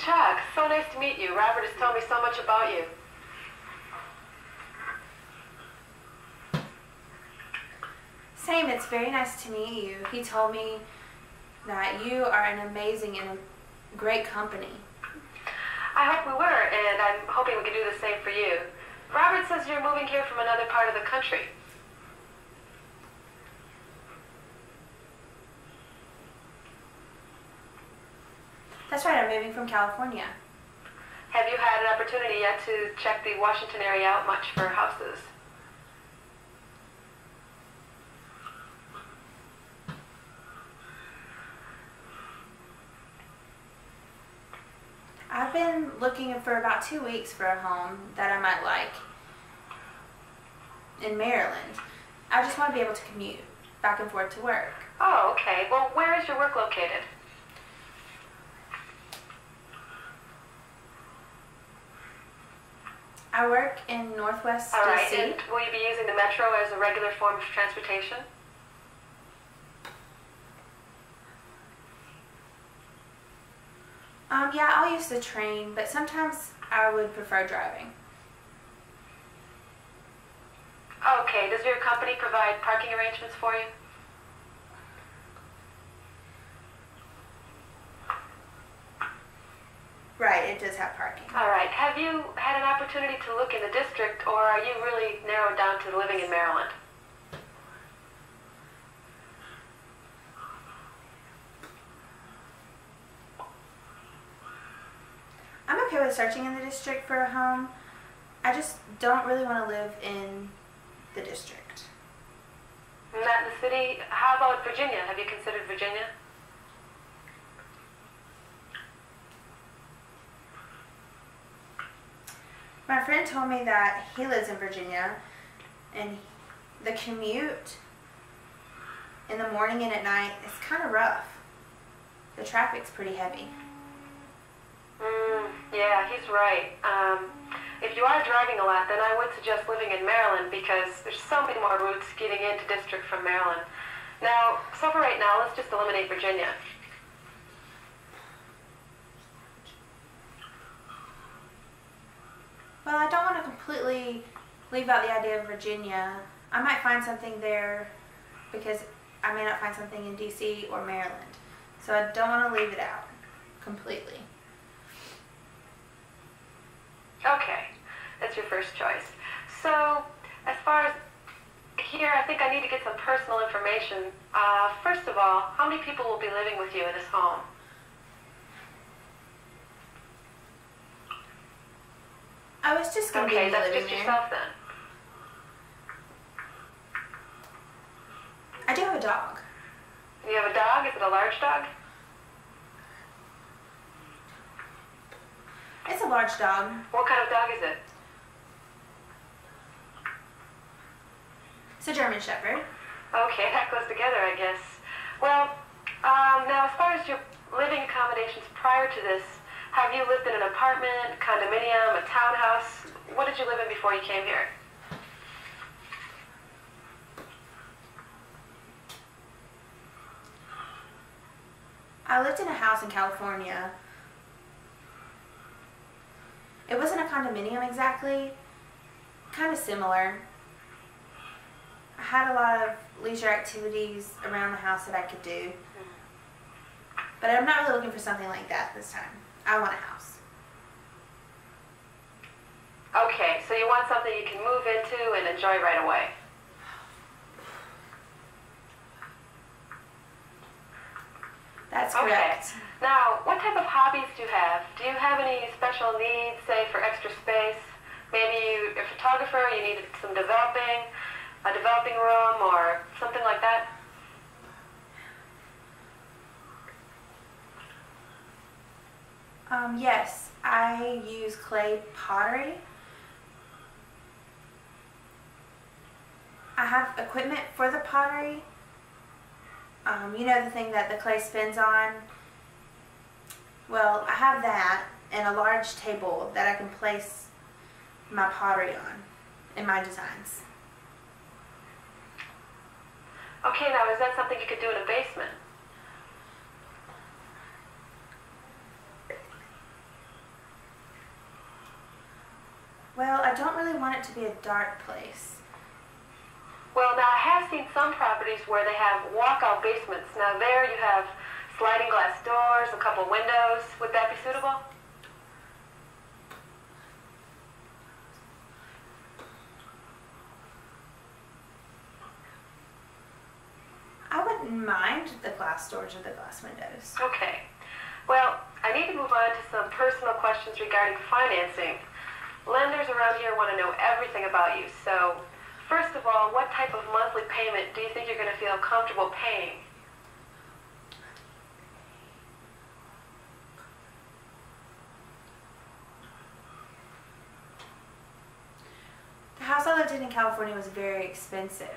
Chuck, so nice to meet you. Robert has told me so much about you. Same, it's very nice to meet you. He told me that you are an amazing and a great company. I hope we were, and I'm hoping we can do the same for you. Robert says you're moving here from another part of the country. That's right, I'm moving from California. Have you had an opportunity yet to check the Washington area out much for houses? I've been looking for about 2 weeks for a home that I might like in Maryland. I just want to be able to commute back and forth to work. Oh, okay. Well, where is your work located? I work in Northwest All right, DC. and will you be using the metro as a regular form of transportation? Yeah, I'll use the train, but sometimes I would prefer driving. Okay, does your company provide parking arrangements for you? Right, it does have parking. All right, have you had an opportunity to look in the district, or are you really narrowed down to living in Maryland? I'm okay with searching in the district for a home. I just don't really want to live in the district. Not in the city. How about Virginia? Have you considered Virginia? My friend told me that he lives in Virginia, and the commute in the morning and at night is kind of rough. The traffic's pretty heavy. Yeah, he's right. If you are driving a lot, then I would suggest living in Maryland because there's so many more routes getting into district from Maryland. Now, so for right now, let's just eliminate Virginia. Well, I don't want to completely leave out the idea of Virginia. I might find something there because I may not find something in DC or Maryland. So I don't want to leave it out completely. Okay, that's your first choice. So, as far as here, I think I need to get some personal information. First of all, how many people will be living with you in this home? I was just going to Okay, be that's living just there. yourself then. I do have a dog. You have a dog? Is it a large dog? It's a large dog. What kind of dog is it? It's a German Shepherd. Okay, that goes together, I guess. Well, now as far as your living accommodations prior to this, have you lived in an apartment, condominium, a townhouse? What did you live in before you came here? I lived in a house in California. It wasn't a condominium exactly, kind of similar. I had a lot of leisure activities around the house that I could do. But I'm not really looking for something like that this time. I want a house. Okay, so you want something you can move into and enjoy right away. That's correct. Okay. Now, what type of hobbies do you have? Do you have any special needs, say, for extra space? Maybe you're a photographer, you need some developing, a developing room, or something like that? Yes, I use clay pottery. I have equipment for the pottery. You know, the thing that the clay spins on? Well, I have that and a large table that I can place my pottery on in my designs. Okay, now is that something you could do in a basement? I don't really want it to be a dark place. Well, now I have seen some properties where they have walkout basements. Now there you have sliding glass doors, a couple windows. Would that be suitable? I wouldn't mind the glass doors or the glass windows. Okay. Well, I need to move on to some personal questions regarding financing. Lenders around here want to know everything about you. So, first of all, what type of monthly payment do you think you're going to feel comfortable paying? The house I lived in California was very expensive.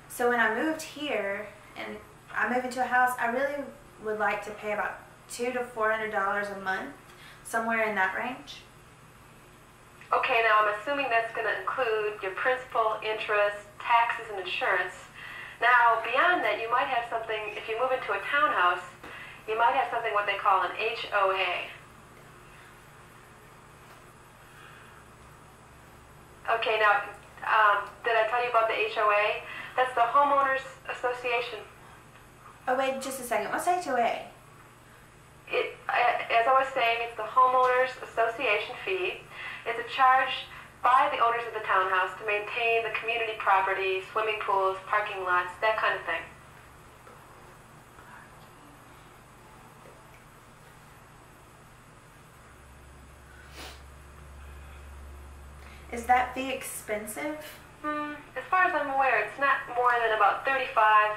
So when I moved here and I moved into a house, I really would like to pay about $200 to $400 a month, somewhere in that range. Okay, now I'm assuming that's going to include your principal, interest, taxes, and insurance. Now, beyond that, you might have something, if you move into a townhouse, you might have something what they call an HOA. Okay, now, did I tell you about the HOA? That's the Homeowners Association. Oh wait, just a second. What's HOA? As I was saying, it's the Homeowners Association fee. It's a charge by the owners of the townhouse to maintain the community property, swimming pools, parking lots, that kind of thing. Is that fee expensive? As far as I'm aware, it's not more than about $35,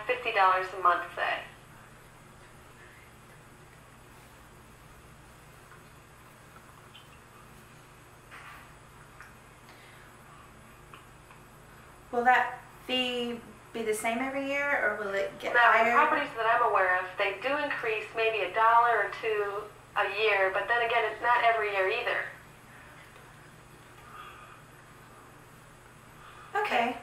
$50 a month, say. Will that fee be the same every year, or will it get Now, higher? the properties that I'm aware of, they do increase maybe $1 or $2 a year, but then again, it's not every year either. Okay.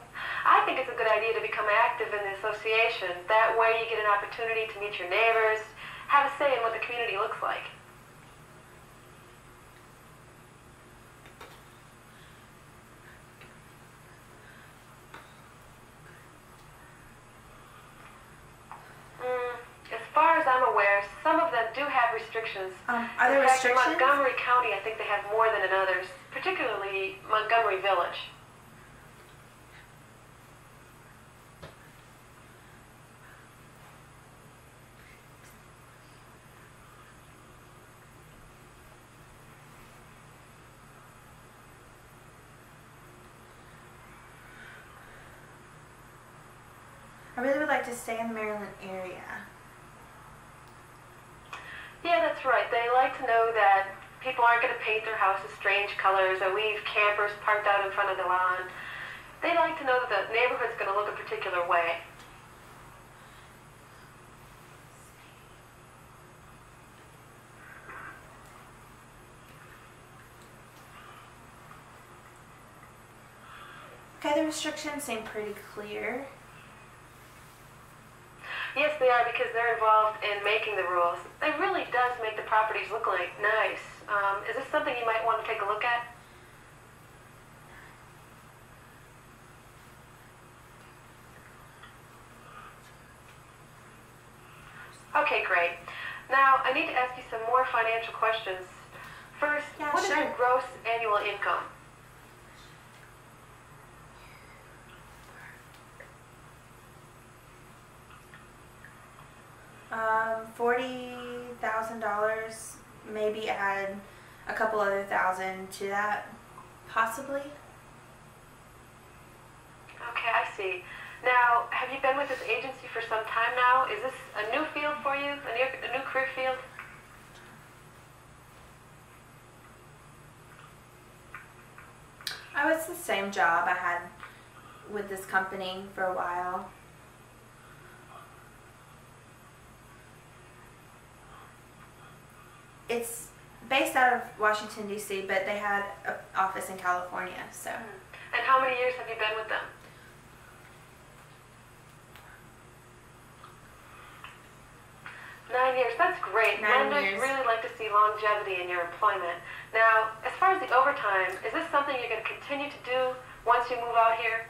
I think it's a good idea to become active in the association. That way you get an opportunity to meet your neighbors, have a say in what the community looks like. As far as I'm aware, some of them do have restrictions. Are there In fact, in restrictions? Montgomery County, I think they have more than in others, particularly Montgomery Village. I really would like to stay in the Maryland area. Yeah, that's right. They like to know that people aren't going to paint their houses strange colors or leave campers parked out in front of the lawn. They like to know that the neighborhood's going to look a particular way. Okay, the restrictions seem pretty clear. Yes, they are, because they're involved in making the rules. It really does make the properties look like nice. Is this something you might want to take a look at? Okay, great. Now, I need to ask you some more financial questions. First, Yeah, what is sure. your gross annual income? $40,000, maybe add a couple other thousand to that, possibly. Okay, I see. Now, have you been with this agency for some time now? Is this a new field for you, a new career field? Oh, it's the same job I had with this company for a while. It's based out of Washington, D.C., but they had an office in California, so. And how many years have you been with them? Nine years. That's great. 9 Lenders years. really like to see long longevity in your employment. Now, as far as the overtime, is this something you're going to continue to do once you move out here?